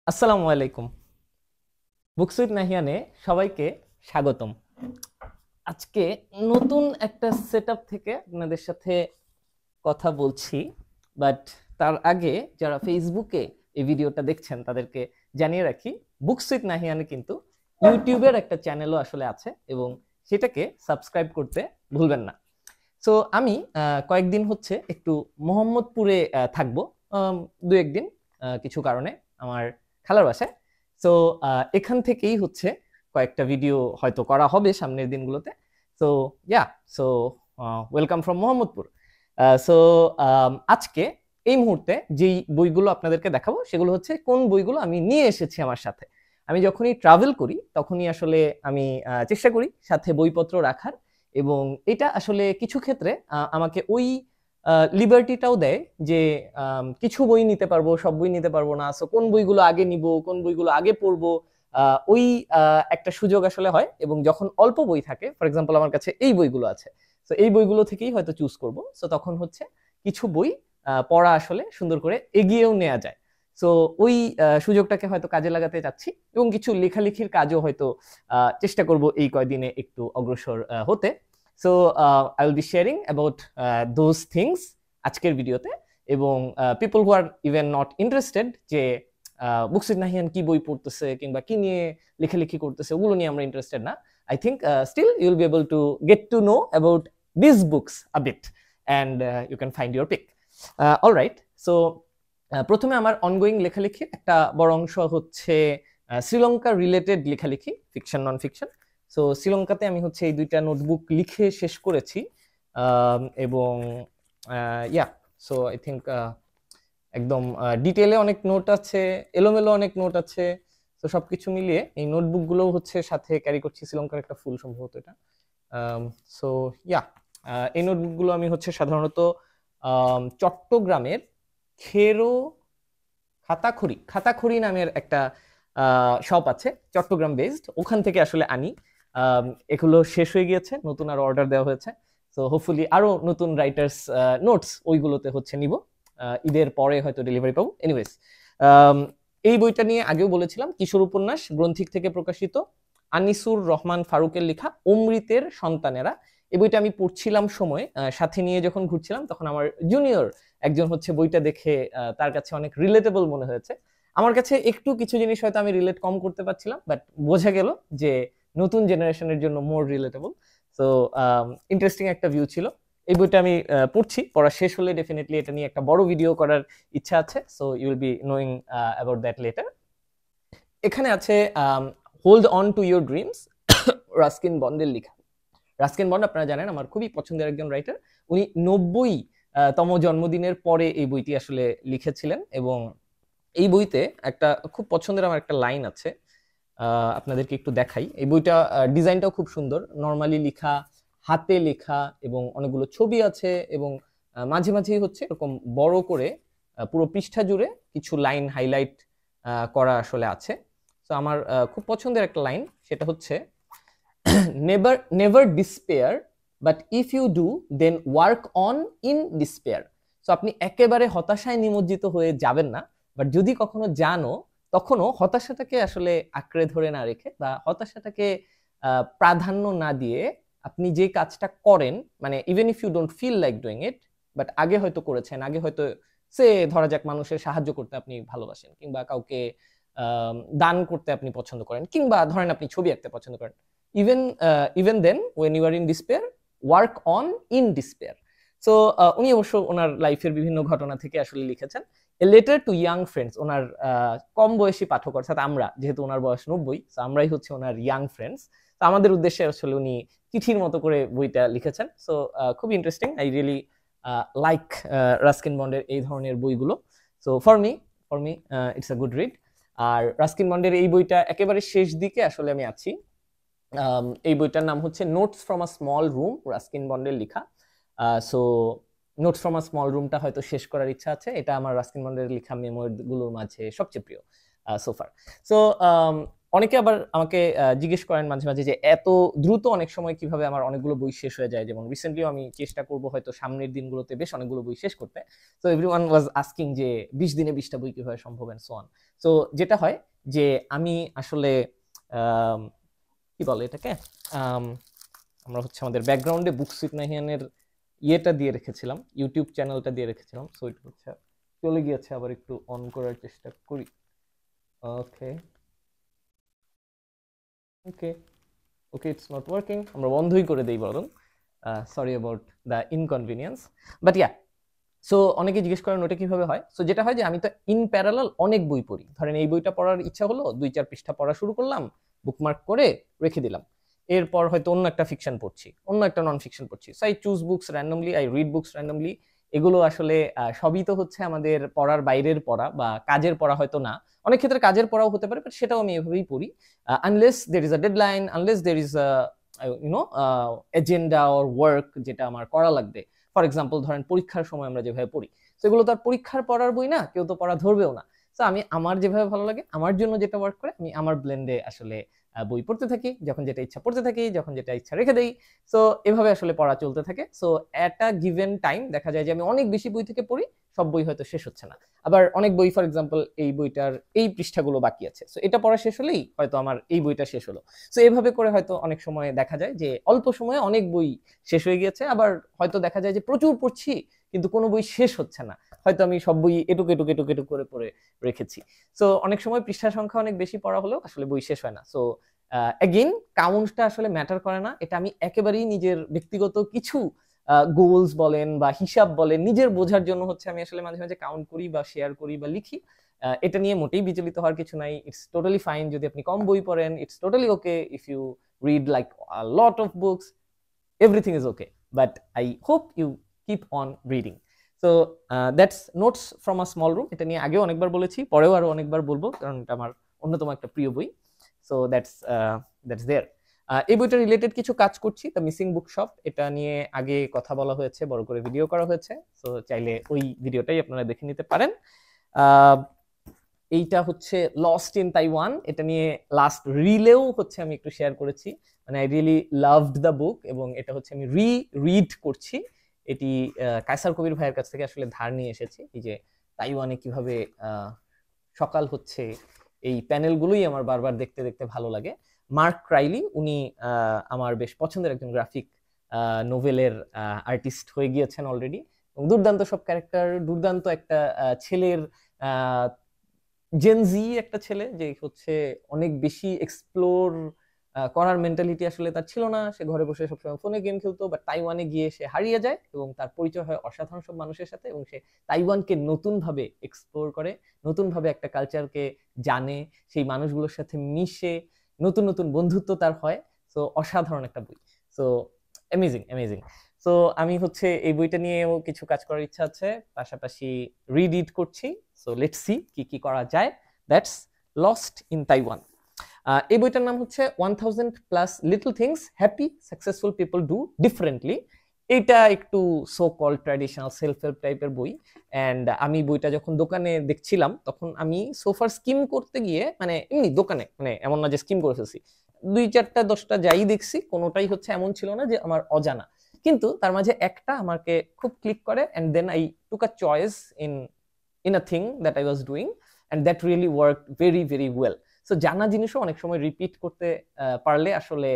আসসালামু আলাইকুম। বুকসুইট নাহিয়ানে সবাইকে স্বাগতম। আজকে নতুন একটা সেটআপ থেকে আপনাদের সাথে কথা বলছি, বাট তার আগে যারা ফেসবুকে এই ভিডিওটা দেখছেন তাদেরকে জানিয়ে রাখি, বুকসুইট নাহিয়ানে কিন্তু ইউটিউবের একটা চ্যানেলও আসলে আছে এবং সেটাকে সাবস্ক্রাইব করতে ভুলবেন না। সো আমি কয়েকদিন হচ্ছে একটু মোহাম্মদপুরে থাকবো, দু একদিন কিছু কারণে আমার খালার বাসায়। সো এখান থেকেই হচ্ছে কয়েকটা ভিডিও হয়তো করা হবে সামনের দিনগুলোতে। So yeah, so welcome from Mohammadpur. So আজকে এই মুহূর্তে যেই বইগুলো আপনাদেরকে দেখাবো সেগুলো হচ্ছে কোন বইগুলো আমি নিয়ে এসেছি আমার সাথে। আমি যখনই ট্রাভেল করি তখনই আসলে আমি চেষ্টা করি সাথে বইপত্র রাখার, এবং এটা আসলে কিছু ক্ষেত্রে আমাকে ওই লিবার্টিটাও দেয় যে কিছু বই নিতে পারবো, সব বই নিতে পারবো না। সো কোন বইগুলো আগে নিব, কোন বইগুলো আগে পড়বো, ওই একটা সুযোগ আসলে হয়। এবং যখন অল্প বই থাকে, ফর এক্সাম্পল আমার কাছে এই বইগুলো আছে, তো এই বইগুলো থেকেই হয়তো চুজ করব। সো তখন হচ্ছে কিছু বই পড়া আসলে সুন্দর করে এগিয়েও নেওয়া যায়। সো ওই সুযোগটাকে হয়তো কাজে লাগাতে চাচ্ছি, এবং কিছু লেখালেখির কাজও হয়তো চেষ্টা করব এই কয়দিনে একটু অগ্রসর হতে। So I will be sharing about those things আজকের ভিডিওতে। এবং people who are even not interested যে বুকসিট নাহিয়ান কি বই পড়তেছে কিংবা কি নিয়ে লেখালেখি করতেছে, ওগুলো নিয়ে আমরা ইন্টারেস্টেড না। I think still you will be able to get to know about this books a bit, and you can find your pick. Alright, so প্রথমে আমার অনগোয়িং লেখালেখির একটা বড় অংশ হচ্ছে শ্রীলঙ্কা রিলেটেড লেখালেখি, ফিকশন নন ফিকশন। সো শ্রীলঙ্কাতে আমি হচ্ছে এই দুইটা নোটবুক লিখে শেষ করেছি, এবং ইয়া, সো আই থিঙ্ক একদম ডিটেলে অনেক নোট আছে, এলোমেলো অনেক নোট আছে। তো সবকিছু মিলিয়ে এই নোটবুকগুলো হচ্ছে সাথে ক্যারি করছি, শ্রীলঙ্কার একটা ফুল সম্ভবত এটা। সো ইয়া, এই নোটবুকগুলো আমি হচ্ছে সাধারণত চট্টগ্রামের খেরো খাতাখড়ি খাতাখড়ি নামের একটা শপ আছে চট্টগ্রাম বেসড, ওখান থেকে আসলে আনি। এগুলো শেষ হয়ে গিয়েছে, নতুন আরো অর্ডার দেওয়া হয়েছে। তো হোপফুলি আরো নতুন রাইটার্স নোটস ওইগুলোতে হচ্ছে নিব, ঈদের পরে হয়তো ডেলিভারি পাবো। এনিওয়েজ, এই বইটা নিয়ে আগেও বলেছিলাম, কিশোর উপন্যাস গ্রন্থিক থেকে প্রকাশিত, আনিসুর রহমান ফারুকের লেখা অমৃতের সন্তানেরা। এই বইটা আমি পড়ছিলাম সময় সাথে নিয়ে যখন ঘুরছিলাম, তখন আমার জুনিয়র একজন হচ্ছে বইটা দেখে তার কাছে অনেক রিলেটেবল মনে হয়েছে। আমার কাছে একটু কিছু জিনিস হয়তো আমি রিলেট কম করতে পারছিলাম, বাট বোঝা গেল যে নতুন জেনারেশনের জন্য মোর রিলেটেবল। সো ইন্টারেস্টিং একটা ভিউ ছিল। এই বইটা আমি পড়ছি, পড়া শেষ হলে ডেফিনেটলি এটা নিয়ে একটা বড় ভিডিও করার ইচ্ছা আছে। So you will be knowing about that letter. এখানে আছে hold on to your dreams, Ruskin বন্ডের লেখা। রাস্কিন বন্ড আপনারা জানেন আমার খুবই পছন্দের একজন রাইটার। উনি 90 তম জন্মদিনের পরে এই বইটি আসলে লিখেছিলেন, এবং এই বইতে একটা খুব পছন্দের আমার একটা লাইন আছে, আপনাদেরকে একটু দেখাই। এই বইটা ডিজাইনটাও খুব সুন্দর, নর্মালি লেখা, হাতে লেখা, এবং অনেকগুলো ছবি আছে, এবং মাঝে মাঝেই হচ্ছে এরকম বড় করে পুরো পৃষ্ঠা জুড়ে কিছু লাইন হাইলাইট করা আসলে আছে। তো আমার খুব পছন্দের একটা লাইন, সেটা হচ্ছে never never despair, but if you do then work on in despair. So আপনি একেবারে হতাশায় নিমজ্জিত হয়ে যাবেন না, বাট যদি কখনো জানো, তখনও হতাশাটাকে আসলে আঁকড়ে ধরে না রেখে বা হতাশাটাকে প্রাধান্য না দিয়ে আপনি যে কাজটা করেন, মানে even if you don't feel like doing it, but আগে হয়তো করেছেন, আগে হয়তো সে ধরা যাক মানুষের সাহায্য করতে আপনি ভালোবাসেন, কিংবা কাউকে দান করতে আপনি পছন্দ করেন, কিংবা ধরেন আপনি ছবি আঁকতে পছন্দ করেন, even then when you are in despair, work on in despair. So উনি অবশ্য ওনার লাইফের বিভিন্ন ঘটনা থেকে আসলে লিখেছেন। A letter to young friends, ওনার কম বয়সী পাঠক, অর্থাৎ আমরা, যেহেতু ওনার বয়স 90, তো আমরাই হচ্ছে ওনার ইয়াং ফ্রেন্ডস। তো আমাদের উদ্দেশ্যে আসলে উনি চিঠির মতো করে বইটা লিখেছেন। সো খুব interesting, I really like Ruskin বন্ডের এই ধরনের বইগুলো। So for me it's a good read. আর রাস্কিন বন্ডের এই বইটা একেবারে শেষ দিকে আসলে আমি আছি। এই বইটার নাম হচ্ছে notes from a small room, Ruskin বন্ডের লেখা। So notes from a small রুমটা হয়তো শেষ করার ইচ্ছা আছে, এটা আমার রাস্কিন বন্ডের লেখা মেমোরিগুলোর মাঝে সবচেয়ে প্রিয় সোফার। সো অনেকে আবার আমাকে জিজ্ঞেস করেন মাঝে মাঝে যে এত দ্রুত অনেক সময় কিভাবে আমার অনেকগুলো বই শেষ হয়ে যায়। যেমন রিসেন্টলিও আমি চেষ্টা করব হয়তো সামনের দিনগুলোতে বেশ অনেকগুলো বই শেষ করতে। সো এভরিওয়ান ওয়াজ আস্কিং যে 20 দিনে 20টা বই কিভাবে সম্ভব এন্ড সো অন। সো যেটা হয় যে আমি আসলে কি বলে এটাকে, আমরা হচ্ছে আমাদের ব্যাকগ্রাউন্ডে বুকস উইথ নাহিয়ানের ইয়েটা দিয়ে রেখেছিলাম, ইউটিউব চ্যানেলটা দিয়ে রেখেছিলাম। সো এটা হচ্ছে চলে গিয়েছে, আবার একটু অন করার চেষ্টা করি। ওকে ওকে ওকে, ইটস নট ওয়ার্কিং, আমরা বন্ধই করে দেই বরং। Sorry about the inconvenience, but yeah. So অনেকে জিজ্ঞেস করেন ওটা কিভাবে হয়। সো যেটা হয় যে আমি তো ইন প্যারালাল অনেক বই পড়ি। ধরেন এই বইটা পড়ার ইচ্ছা হলো, 2-4 পৃষ্ঠা পড়া শুরু করলাম, বুকমার্ক করে রেখে দিলাম। এরপর হয়তো অন্য একটা ফিকশন পড়ছি, অন্য একটা নন ফিকশন পড়ছি। So I choose books randomly, I read books randomly. এগুলো আসলে সবই তো হচ্ছে আমাদের পড়ার বাইরের পড়া বা কাজের পড়া হয়তো না, অনেক ক্ষেত্রে কাজের পড়াও হতে পারে, বাট সেটাও আমি এভাবেই পড়ি। Unless there is a deadline, unless there is a YONO agenda or work যেটা আমার করা লাগবে। ফর এক্সাম্পল ধরেন পরীক্ষার সময় আমরা যেভাবে পড়ি, সেগুলো তো আর পরীক্ষার পড়ার বই না, কেউ তো পড়া ধরবেও না। তো আমি আমার যেভাবে ভালো লাগে, আমার জন্য যেটা ওয়ার্ক করে, আমি আমার ব্লেন্ডে আসলে বই পড়তে থাকি, যখন যেটা ইচ্ছা পড়তে থাকি, যখন যেটা ইচ্ছা রেখে দেই। সো এভাবে আসলে পড়া চলতে থাকে। সো এট আ গিভেন টাইম দেখা যায় যে আমি অনেক বেশি বই থেকে পড়ি, সব বই হয়তো শেষ হচ্ছে না। আবার অনেক বই, ফর এক্সাম্পল এই বইটার এই পৃষ্ঠাগুলো বাকি আছে, সো এটা পড়া শেষ হলেই হয়তো আমার এই বইটা শেষ হলো। সো এভাবে করে হয়তো অনেক সময় দেখা যায় যে অল্প সময়ে অনেক বই শেষ হয়ে গিয়েছে, আবার হয়তো দেখা যায় যে প্রচুর পড়ছি কিন্তু কোনো বই শেষ হচ্ছে না, হয়তো আমি সব বই এটুক এটুক এটুক এটুক করে পড়ে রেখেছি। সো অনেক সময় পৃষ্ঠা সংখ্যা অনেক বেশি পড়া হলেও আসলে বই শেষ হয় না। সো এগেইন কাউন্টটা আসলে ম্যাটার করে না, এটা আমি একেবারেই নিজের ব্যক্তিগত কিছু গোলস বলেন বা হিসাব বলেন, নিজের বোঝার জন্য হচ্ছে আমি আসলে মাঝে মাঝে কাউন্ট করি বা শেয়ার করি বা লিখি। এটা নিয়ে মোটেই বিচলিত হওয়ার কিছু নাই। ইটস টোটালি ফাইন যদি আপনি কম বই পড়েন, it's totally okay if you read like a lot of books, everything is okay, but I hope you keep on reading. So that's notes from a small room. এটা নিয়ে আগেও অনেকবার বলেছি, পরেও আরো অনেকবার বলবো, কারণ এটা আমার অন্যতম একটা প্রিয় বই। সো দ্যাটস দেয়ার। এই বইটা রিলেটেড কিছু কাজ করছি, দ্য মিসিং বুক শপ, এটা নিয়ে আগে কথা বলা হয়েছে, বড় করে ভিডিও করা হয়েছে। সো চাইলে ওই ভিডিওটাই আপনারা দেখে নিতে পারেন। এইটা হচ্ছে লস্ট ইন তাইওয়ান, এটা নিয়ে লাস্ট রিলেও হচ্ছে আমি একটু শেয়ার করেছি। মানে I really loved the book, এবং এটা হচ্ছে আমি রিড করছি। এটি কায়সার কবির ভাইয়ের কাছ থেকে আসলে ধার নিয়ে এসেছি। এই যে তাইওয়ানে কিভাবে সকাল হচ্ছে, এই প্যানেলগুলোই আমার বারবার দেখতে দেখতে ভালো লাগে। মার্ক ক্রাইলি, উনি আমার বেশ পছন্দের একজন গ্রাফিক নোভেলের আর্টিস্ট হয়ে গিয়েছেন অলরেডি, এবং দুর্দান্ত সব ক্যারেক্টার, দুর্দান্ত একটা ছেলের, জেনজি একটা ছেলে যে হচ্ছে অনেক বেশি এক্সপ্লোর করার মেন্টালিটি আসলে তার ছিল না। সে ঘরে বসে সবসময় ফোনে গেম খেলতো, বাট তাইওয়ানে গিয়ে সে হারিয়ে যায় এবং তার পরিচয় হয় অসাধারণ সব মানুষের সাথে, এবং সে তাইওয়ানকে নতুন ভাবে এক্সপ্লোর করে, নতুন ভাবে একটা কালচারকে জানে, সেই মানুষগুলোর সাথে মিশে নতুন নতুন বন্ধুত্ব তার হয়। সো অসাধারণ একটা বই। So amazing amazing. সো আমি হচ্ছে এই বইটা নিয়েও কিছু কাজ করার ইচ্ছা আছে, পাশাপাশি রিড করছি। সো লেটস সি কি কি করা যায়। That's lost in Taiwan. এই বইটার নাম হচ্ছে 1000+ little things happy successful people do differently. এইটা একটু so call traditional self help টাইপের বই। অ্যান্ড আমি বইটা যখন দোকানে দেখছিলাম, তখন আমি সোফার স্কিম করতে গিয়ে, মানে এমনি দোকানে, মানে এমন না যে স্কিম করে ফেলছি, 2-4-10টা যাই দেখছি, কোনোটাই হচ্ছে এমন ছিল না যে আমার অজানা, কিন্তু তার মাঝে একটা আমাকে খুব ক্লিক করে, and then I took a choice in a thing that I was doing, and that really work very very well. So জানা জিনিসও অনেক সময় রিপিট করতে পারলে আসলে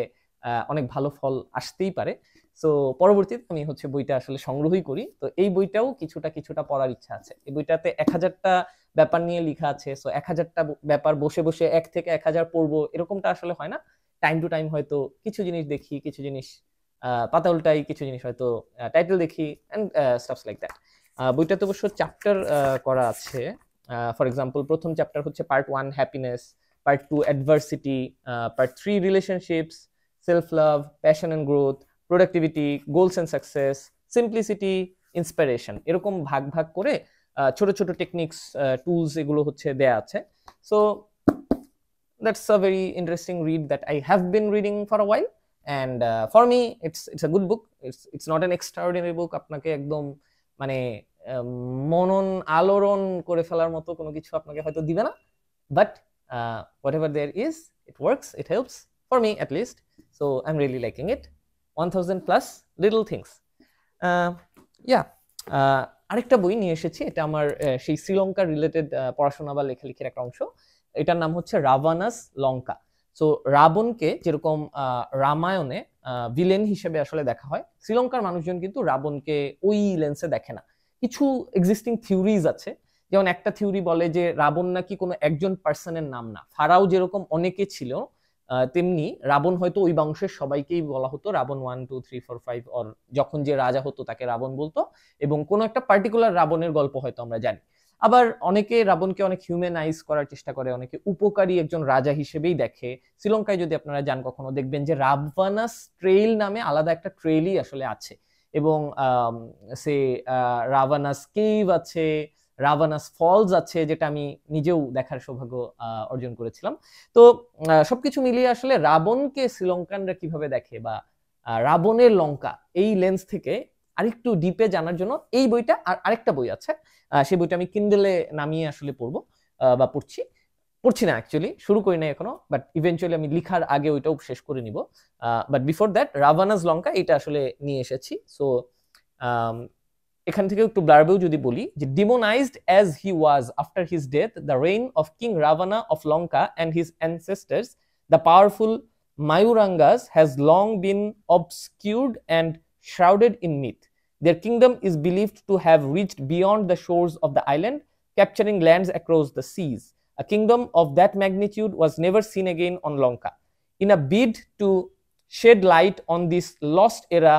অনেক ভালো ফল আসতেই পারে। সো পরবর্তীতে আমি হচ্ছে বইটা আসলে সংগ্রহই করি। তো এই বইটাও কিছুটা কিছুটা পড়ার ইচ্ছা আছে। এই বইটাতে 1000টা ব্যাপার নিয়ে লেখা আছে। সো 1000টা ব্যাপার বসে বসে 1 থেকে 1000 পড়বো এরকমটা আসলে হয় না। টাইম টু টাইম হয়তো কিছু জিনিস দেখি, কিছু জিনিস পাতা উল্টাই, কিছু জিনিস হয়তো টাইটেল দেখি, এন্ড স্টাফস লাইক দ্যাট। বইটাতে অবশ্য চ্যাপ্টার করা আছে। ফর এক্সাম্পল প্রথম চ্যাপ্টার হচ্ছে part 1 happiness, part 2 adversity, part 3 relationships, self love, passion and growth, productivity, goals and success, simplicity, inspiration, এরকম ভাগ ভাগ করে ছোট ছোট টেকনিক্স, টুলস এগুলো হচ্ছে দেয়া আছে। So that's a very interesting read that I have been reading for a while, and for me it's a good book. It's not an extraordinary book, আপনাকে একদম মানে মনন আলোড়ন করে ফেলার মতো কোনো কিছু আপনাকে হয়তো দিবে না, but whatever there is, it works, it helps for me at least, so I'm really liking it. 1000 plus little things. Yeah, আরেকটা বই নিয়ে এসেছি, এটা আমার সেই শ্রীলঙ্কা রিলেটেড পড়াশোনা বা লেখালেখির একটা অংশ। এটার নাম হচ্ছে রাভানাস লঙ্কা। সো রাবণকে যেরকম রামায়ণে ভিলেন হিসেবে আসলে দেখা হয়, শ্রীলঙ্কার মানুষজন কিন্তু রাবণকে ওই লেন্সে দেখে না। কিছু এক্সিস্টিং থিওরিজ আছে, যেমন একটা থিওরি বলে যে রাবণ নাকি কোনো একজন পার্সনের নাম না, ফারাও যেরকম অনেকে ছিল তেমনি রাবণ হয়তো ওই বংশের সবাইকেই বলা হতো রাবণ 1 2 3 4 5, অর যখন যে রাজা হতো তাকে রাবণ বলতো, এবং কোনো একটা পার্টিকুলার রাবণের গল্প হয়তো আমরা জানি। আবার অনেকে রাবণকে অনেক হিউম্যানাইজ করার চেষ্টা করে, অনেকে উপকারী একজন রাজা হিসেবেই দেখে। শ্রীলঙ্কায় যদি আপনারা যান কখনো দেখবেন যে রাভানাস ট্রেইল নামে আলাদা একটা ট্রেইলই আসলে আছে, এবং সে রাভানাস কেভ আছে, রাভানাস ফলস আছে, যেটা আমি নিজেও দেখার সৌভাগ্য অর্জন করেছিলাম। তো সবকিছু মিলিয়ে আসলে রাবণকে শ্রীলঙ্কানরা কিভাবে দেখে বা রাবণের লঙ্কা এই লেন্স থেকে আরেকটু ডিপে জানার জন্য এই বইটা, আর আরেকটা বই আছে, সেই বইটা আমি কিন্ডেলে নামিয়ে আসলে পড়বো বা পড়ছি না, অ্যাকচুয়ালি শুরু করি না এখনো, বাট ইভেন্চুয়ালি আমি লিখার আগে ওইটাও শেষ করে নিব। বাট বিফোর দ্যাট রাভানাস লঙ্কা এটা আসলে নিয়ে এসেছি। সো এখান থেকে একটু ব্লার্বেও যদি বলি যে demonized as he was after his death, the reign of King Ravana of Lanka and his ancestors, the powerful Mayurangas, has long been obscured and shrouded in myth. Their kingdom is believed to have reached beyond the shores of the island, capturing lands across the seas. A kingdom of that magnitude was never seen again on Lanka. In a bid to shed light on this lost era,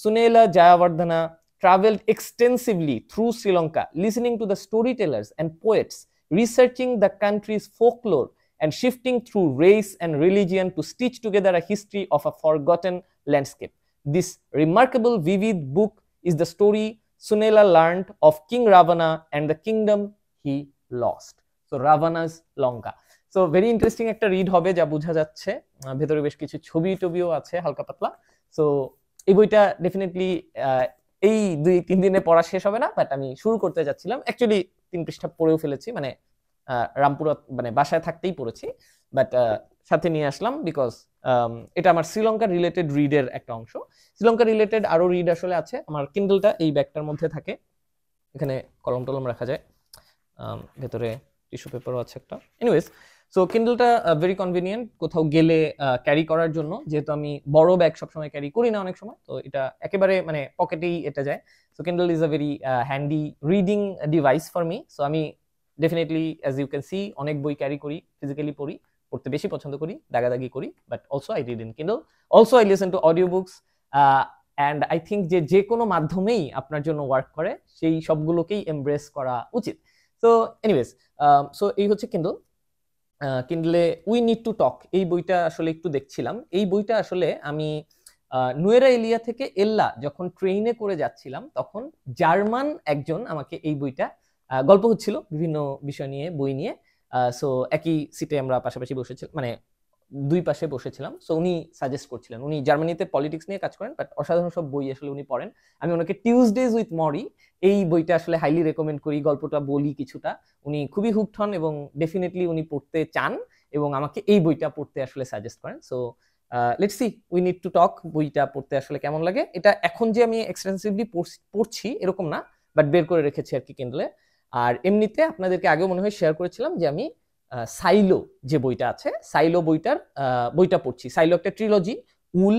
Sunela Jayawardena traveled extensively through Sri Lanka, listening to the storytellers and poets, researching the country's folklore, and shifting through race and religion to stitch together a history of a forgotten landscape. This remarkable, vivid book is the story Sunela learned of King Ravana and the kingdom he lost. So Ravana's Lanka. So very interesting একটা read হবে, যা বোঝা যাচ্ছে। ভেতরে বেশ কিছু ছবি টবিও আছে হালকা পাতলা। সো এই বইটা ডেফিনেটলি এই 2-3 দিনে পড়া শেষ হবে না, বাট আমি শুরু করতে যাচ্ছিলাম। অ্যাকচুয়ালি 3 পৃষ্ঠা পড়েও ফেলেছি, মানে রামপুরা মানে বাসায় থাকতেই পড়েছি, বাট সাথে নিয়ে আসলাম বিকজ এটা আমার শ্রীলঙ্কার রিলেটেড রিডের একটা অংশ। শ্রীলঙ্কা রিলেটেড আরো রিড আসলে আছে। আমার কিন্ডলটা এই ব্যাগটার মধ্যে থাকে, এখানে কলম টলম রাখা যায়, ভেতরে টিস্যু পেপারও আছে একটা। এনিওয়েজ, সো কিন্ডলটা ভেরি কনভিনিয়েন্ট কোথাও গেলে ক্যারি করার জন্য, যেহেতু আমি বড় ব্যাগ সবসময় ক্যারি করি না অনেক সময়, তো এটা একেবারে মানে পকেটেই এটা যায়। So Kindle is a very handy reading device for me. So আমি definitely as you can see অনেক বই ক্যারি করি, ফিজিক্যালি পড়ি, পড়তে বেশি পছন্দ করি, দাগাদাগি করি, but also I read in Kindle, also I listen to audio books, and I think যে কোনো মাধ্যমেই আপনার জন্য ওয়ার্ক করে সেই সবগুলোকেই এমব্রেস করা উচিত। সো এনিওয়েজ, সো এই হচ্ছে কিন্ডল। কিন্ডলে উই নিড টু টক এই বইটা আসলে একটু দেখছিলাম। এই বইটা আসলে আমি নুয়েরা এলিয়া থেকে এল্লা যখন ট্রেনে করে যাচ্ছিলাম, তখন জার্মান একজন আমাকে এই বইটা, গল্প হচ্ছিল বিভিন্ন বিষয় নিয়ে, বই নিয়ে। সো একই সিটে আমরা পাশাপাশি বসেছিলাম, মানে দুই পাশে বসেছিলাম। সো উনি সাজেস্ট করছিলেন, উনি জার্মানিতে পলিটিক্স নিয়ে কাজ করেন, বাট অসাধারণ সব বই আসলে উনি পড়েন। আমি ওনাকে টিউজডেজ উইথ মরি এই বইটা আসলে হাইলি রেকমেন্ড করি। গল্পটা বলি কিছুটা, উনি খুবই হুকড হন এবং ডেফিনেটলি উনি পড়তে চান এবং আমাকে এই বইটা পড়তে আসলে সাজেস্ট করেন। So let's see we need to টক বইটা পড়তে আসলে কেমন লাগে। এটা এখন যে আমি এক্সটেন্সিভলি পড়ছি এরকম না, বাট বের করে রেখেছি আর কি কিন্ডলে। আর এমনিতে আপনাদেরকে আগেও মনে হয় শেয়ার করেছিলাম যে আমি সাইলো যে বইটা আছে, সাইলো বইটা পড়ছি। সাইলো একটা ট্রিলজি, উল,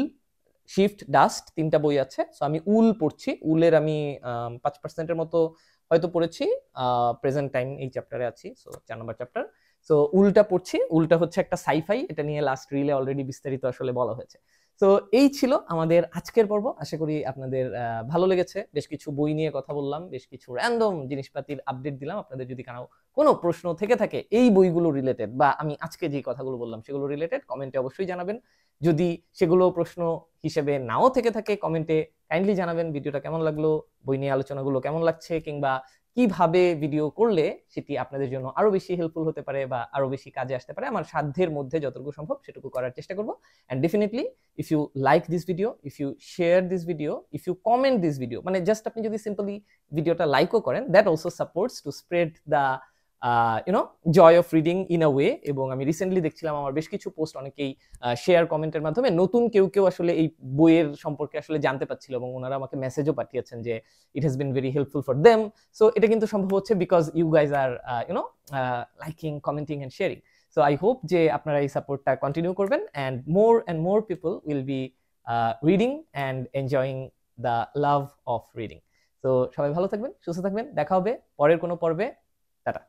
শিফট, ডাস্ট, 3টা বই আছে। সো আমি উল পড়ছি। উলের আমি 5% মতো হয়তো পড়েছি, প্রেজেন্ট টাইম এই চ্যাপ্টারে আছি, সো 4 নম্বর চ্যাপ্টার। সো উলটা পড়ছি। উলটা হচ্ছে একটা সাইফাই, এটা নিয়ে লাস্ট রিলে অলরেডি বিস্তারিত আসলে বলা হয়েছে। তো এই ছিল আমাদের আজকের পর্ব। আশা করি আপনাদের ভালো লেগেছে। বেশ কিছু বই নিয়ে কথা বললাম, বেশ কিছু র্যান্ডম জিনিসপাতির আপডেট দিলাম। আপনাদের যদি কোনো প্রশ্ন থেকে থাকে এই বইগুলো রিলেটেড, বা আমি আজকে যে কথাগুলো বললাম সেগুলো রিলেটেড, কমেন্টে অবশ্যই জানাবেন। যদি সেগুলো প্রশ্ন হিসেবে নাও থেকে থাকে, কমেন্টে কাইন্ডলি জানাবেন ভিডিওটা কেমন লাগলো, বই নিয়ে আলোচনাগুলো কেমন লাগছে, কিংবা কিভাবে ভিডিও করলে সেটি আপনাদের জন্য আরো বেশি হেল্পফুল হতে পারে বা আরো বেশি কাজে আসতে পারে। আমার সাধ্যের মধ্যে যতটুকু সম্ভব সেটুকু করার চেষ্টা করব। And definitely if you like this video, if you share this video, if you comment this video, মানে জাস্ট আপনি যদি সিম্পলি ভিডিওটা লাইকও করেন, that also supports to spread the you know joy of reading in a way. এবং আমি recently দেখছিলাম আমার বেশ কিছু পোস্ট অনেকেই শেয়ার কমেন্টের মাধ্যমে নতুন কেউ আসলে এই বইয়ের সম্পর্কে আসলে জানতে পারছিল, এবং ওনারা আমাকে মেসেজও পাঠিয়েছেন যে it has been very helpful for them. So এটা কিন্তু সম্ভব হচ্ছে because you guys are liking, commenting and sharing. So I hope যে আপনারা এই সাপোর্টটা কন্টিনিউ করবেন, and more people will be reading and enjoying the love of reading. তো সবাই ভালো থাকবেন, সুস্থ থাকবেন, দেখা হবে পরের কোনো পর্বে। টাটা।